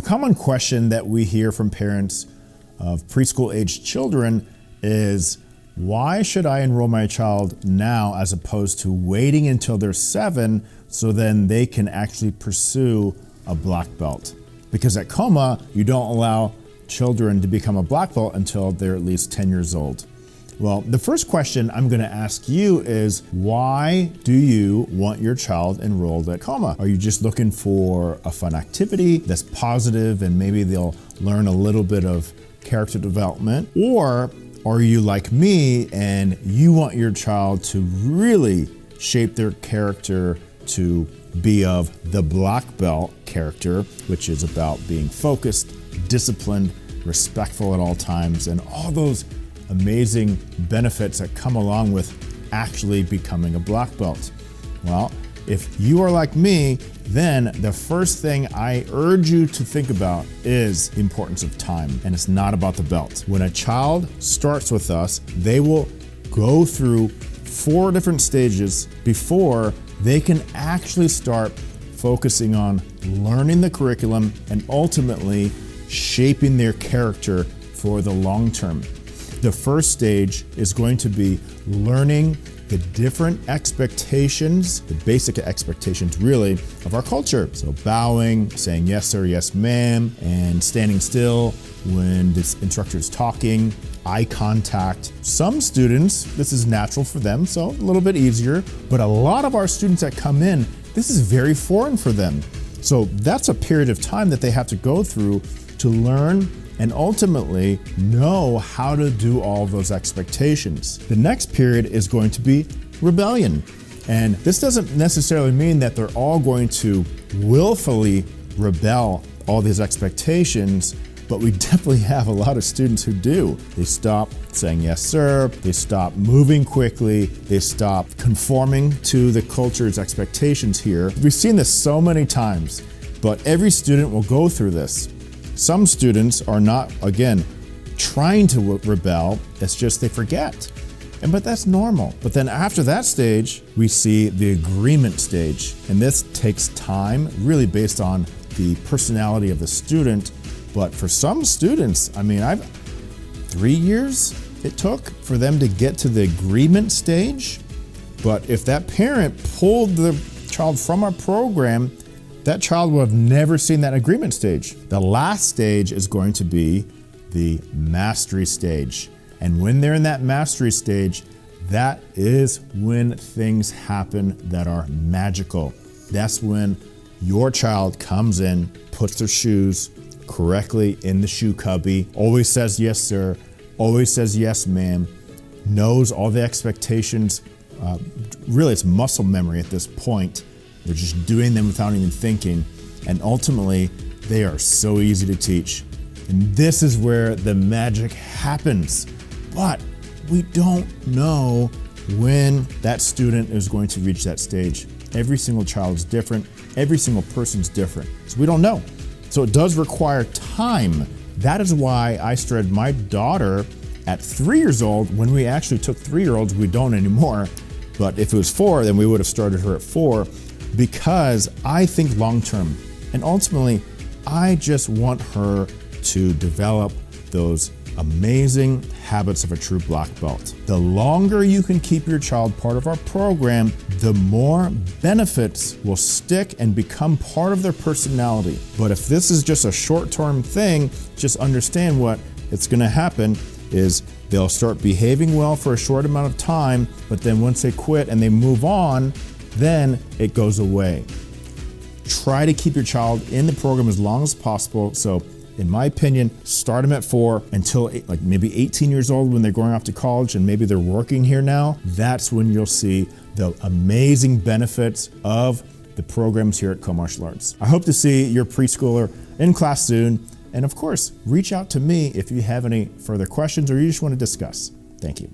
common question that we hear from parents of preschool-aged children is, why should I enroll my child now as opposed to waiting until they're 7 so then they can actually pursue a black belt? Because at KOMA, you don't allow children to become a black belt until they're at least 10 years old. Well, the first question I'm going to ask you is, why do you want your child enrolled at KOMA? Are you just looking for a fun activity that's positive and maybe they'll learn a little bit of character development? Or are you like me and you want your child to really shape their character to be of the black belt character, which is about being focused, disciplined, respectful at all times, and all those amazing benefits that come along with actually becoming a black belt? Well, if you are like me, then the first thing I urge you to think about is the importance of time, and it's not about the belt. When a child starts with us, they will go through 4 different stages before they can actually start focusing on learning the curriculum and ultimately shaping their character for the long term. The first stage is going to be learning the different expectations, the basic expectations really, of our culture. So bowing, saying yes sir, yes ma'am, and standing still when the instructor is talking, eye contact. Some students, this is natural for them, so a little bit easier, but a lot of our students that come in, this is very foreign for them. So that's a period of time that they have to go through to learn and ultimately know how to do all of those expectations. The next period is going to be rebellion. And this doesn't necessarily mean that they're all going to willfully rebel all these expectations, but we definitely have a lot of students who do. They stop saying yes sir, they stop moving quickly, they stop conforming to the culture's expectations here. We've seen this so many times, but every student will go through this. Some students are not, again, trying to rebel, it's just they forget. But that's normal. But then after that stage, we see the agreement stage. And this takes time, really based on the personality of the student. But for some students, 3 years it took for them to get to the agreement stage. But if that parent pulled the child from our program, that child will have never seen that agreement stage. The last stage is going to be the mastery stage. And when they're in that mastery stage, that is when things happen that are magical. That's when your child comes in, puts their shoes correctly in the shoe cubby, always says yes sir, always says yes ma'am, knows all the expectations. Really, it's muscle memory at this point. They're just doing them without even thinking. And ultimately, they are so easy to teach. And this is where the magic happens. But we don't know when that student is going to reach that stage. Every single child is different. Every single person's different. So we don't know. So it does require time. That is why I started my daughter at 3 years old. When we actually took 3-year-olds, we don't anymore. But if it was 4, then we would have started her at 4. Because I think long term, and ultimately I just want her to develop those amazing habits of a true black belt. The longer you can keep your child part of our program, the more benefits will stick and become part of their personality. But if this is just a short-term thing, just understand what it's going to happen is they'll start behaving well for a short amount of time, but then once they quit and they move on, then it goes away. Try to keep your child in the program as long as possible. So in my opinion, start them at 4 until maybe 18 years old when they're going off to college and maybe they're working here now. That's when you'll see the amazing benefits of the programs here at KOMA Martial Arts. I hope to see your preschooler in class soon. And of course, reach out to me if you have any further questions or you just want to discuss. Thank you.